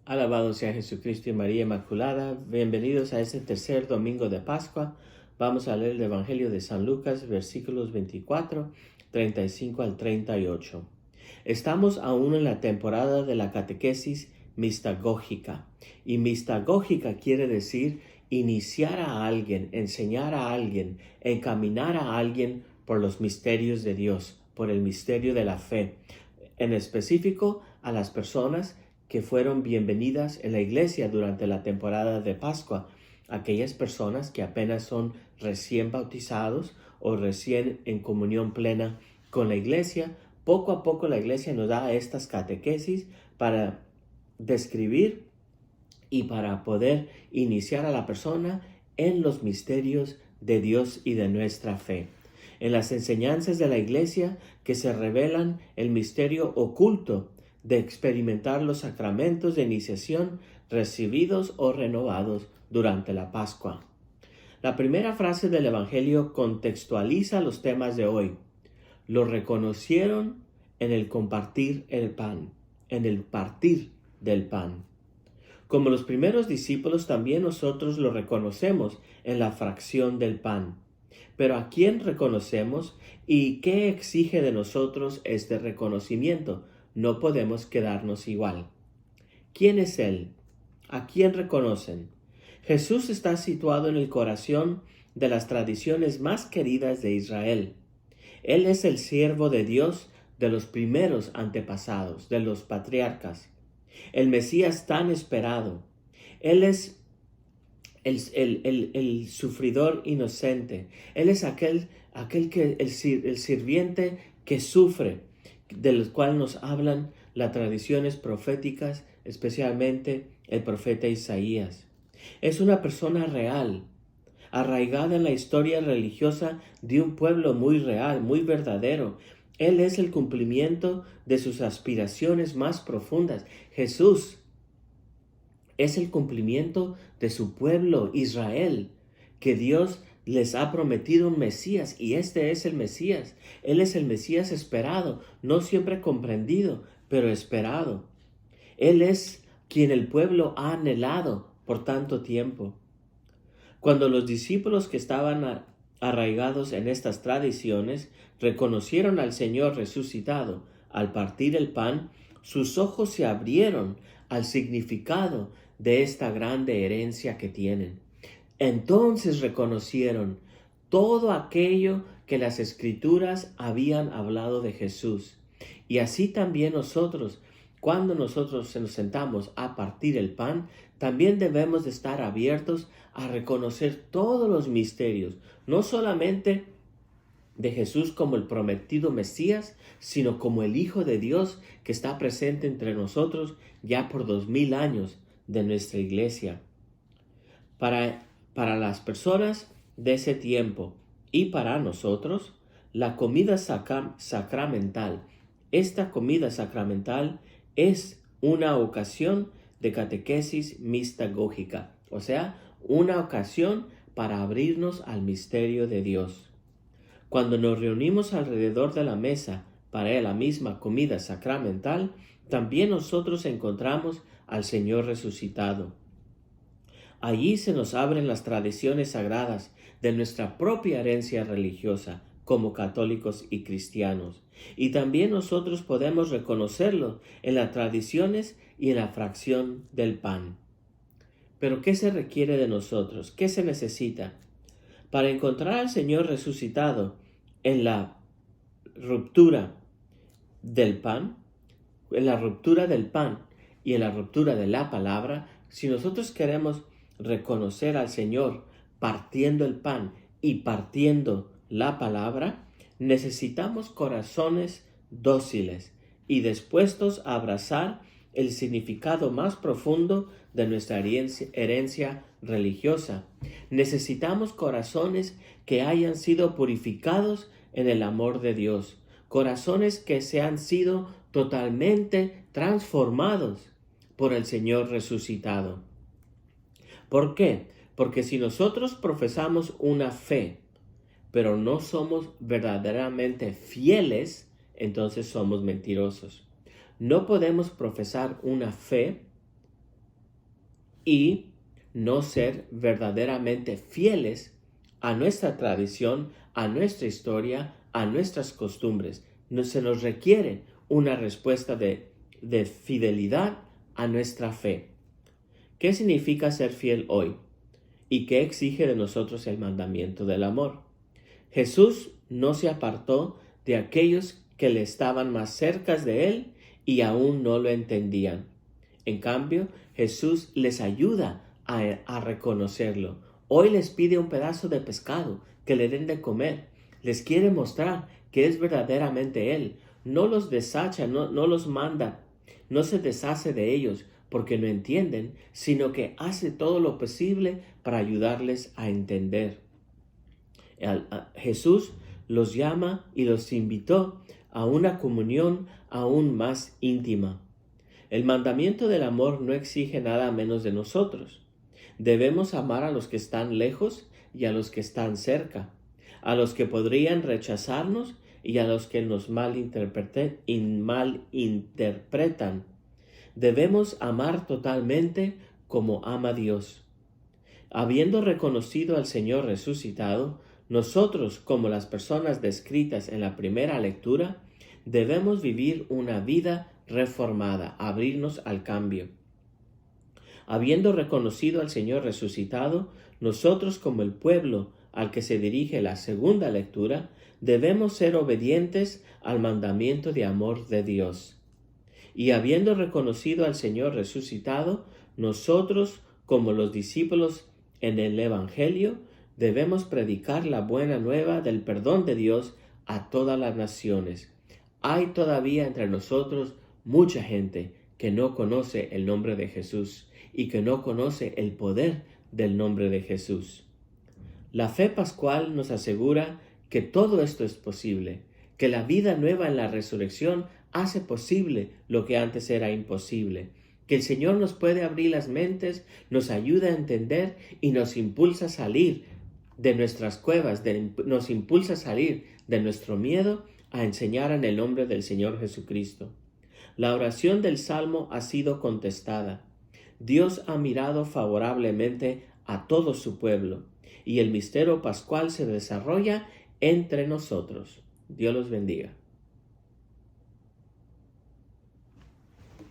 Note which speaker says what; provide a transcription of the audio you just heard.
Speaker 1: Alabado sea Jesucristo y María Inmaculada. Bienvenidos a este tercer domingo de Pascua. Vamos a leer el Evangelio de San Lucas, versículos 24, 35 al 38. Estamos aún en la temporada de la catequesis mistagógica. Y mistagógica quiere decir iniciar a alguien, enseñar a alguien, encaminar a alguien por los misterios de Dios, por el misterio de la fe. En específico, a las personas que fueron bienvenidas en la iglesia durante la temporada de Pascua, aquellas personas que apenas son recién bautizados o recién en comunión plena con la iglesia. Poco a poco la iglesia nos da estas catequesis para describir y para poder iniciar a la persona en los misterios de Dios y de nuestra fe. En las enseñanzas de la iglesia que se revelan el misterio oculto de experimentar los sacramentos de iniciación recibidos o renovados durante la Pascua. La primera frase del Evangelio contextualiza los temas de hoy. Lo reconocieron en el compartir el pan, en el partir del pan. Como los primeros discípulos, también nosotros lo reconocemos en la fracción del pan. Pero ¿a quién reconocemos y qué exige de nosotros este reconocimiento? No podemos quedarnos igual. ¿Quién es Él? ¿A quién reconocen? Jesús está situado en el corazón de las tradiciones más queridas de Israel. Él es el siervo de Dios de los primeros antepasados, de los patriarcas. El Mesías tan esperado. Él es el sufridor inocente. Él es aquel que el sirviente que sufre, del cual nos hablan las tradiciones proféticas, especialmente el profeta Isaías. Es una persona real, arraigada en la historia religiosa de un pueblo muy real, muy verdadero. Él es el cumplimiento de sus aspiraciones más profundas. Jesús es el cumplimiento de su pueblo Israel, que Dios les ha prometido un Mesías, y este es el Mesías. Él es el Mesías esperado, no siempre comprendido, pero esperado. Él es quien el pueblo ha anhelado por tanto tiempo. Cuando los discípulos que estaban arraigados en estas tradiciones reconocieron al Señor resucitado al partir el pan, sus ojos se abrieron al significado de esta grande herencia que tienen. Entonces reconocieron todo aquello que las Escrituras habían hablado de Jesús. Y así también nosotros, cuando nosotros nos sentamos a partir el pan, también debemos de estar abiertos a reconocer todos los misterios, no solamente de Jesús como el prometido Mesías, sino como el Hijo de Dios que está presente entre nosotros ya por 2000 años de nuestra iglesia. Para las personas de ese tiempo y para nosotros, la comida sacramental, esta comida sacramental es una ocasión de catequesis mistagógica, o sea, una ocasión para abrirnos al misterio de Dios. Cuando nos reunimos alrededor de la mesa para la misma comida sacramental, también nosotros encontramos al Señor resucitado. Allí se nos abren las tradiciones sagradas de nuestra propia herencia religiosa como católicos y cristianos. Y también nosotros podemos reconocerlo en las tradiciones y en la fracción del pan. Pero ¿qué se requiere de nosotros? ¿Qué se necesita? Para encontrar al Señor resucitado en la ruptura del pan, en la ruptura del pan y en la ruptura de la palabra, si nosotros queremos reconocer al Señor partiendo el pan y partiendo la palabra, necesitamos corazones dóciles y dispuestos a abrazar el significado más profundo de nuestra herencia religiosa. Necesitamos corazones que hayan sido purificados en el amor de Dios, corazones que se han sido totalmente transformados por el Señor resucitado. ¿Por qué? Porque si nosotros profesamos una fe, pero no somos verdaderamente fieles, entonces somos mentirosos. No podemos profesar una fe y no ser verdaderamente fieles a nuestra tradición, a nuestra historia, a nuestras costumbres. Se nos requiere una respuesta de fidelidad a nuestra fe. ¿Qué significa ser fiel hoy? ¿Y qué exige de nosotros el mandamiento del amor? Jesús no se apartó de aquellos que le estaban más cerca de él y aún no lo entendían. En cambio, Jesús les ayuda a reconocerlo. Hoy les pide un pedazo de pescado que le den de comer. Les quiere mostrar que es verdaderamente Él. No los desecha, no los manda, no se deshace de ellos porque no entienden, sino que hace todo lo posible para ayudarles a entender. Jesús los llama y los invitó a una comunión aún más íntima. El mandamiento del amor no exige nada menos de nosotros. Debemos amar a los que están lejos y a los que están cerca, a los que podrían rechazarnos y a los que nos malinterpretan. Debemos amar totalmente como ama Dios. Habiendo reconocido al Señor resucitado, nosotros, como las personas descritas en la primera lectura, debemos vivir una vida reformada, abrirnos al cambio. Habiendo reconocido al Señor resucitado, nosotros, como el pueblo al que se dirige la segunda lectura, debemos ser obedientes al mandamiento de amor de Dios. Y habiendo reconocido al Señor resucitado, nosotros, como los discípulos en el Evangelio, debemos predicar la buena nueva del perdón de Dios a todas las naciones. Hay todavía entre nosotros mucha gente que no conoce el nombre de Jesús y que no conoce el poder del nombre de Jesús. La fe pascual nos asegura que todo esto es posible, que la vida nueva en la resurrección hace posible lo que antes era imposible, que el Señor nos puede abrir las mentes, nos ayuda a entender y nos impulsa a salir de nuestras cuevas, nos impulsa a salir de nuestro miedo a enseñar en el nombre del Señor Jesucristo. La oración del Salmo ha sido contestada. Dios ha mirado favorablemente a todo su pueblo y el misterio pascual se desarrolla entre nosotros. Dios los bendiga.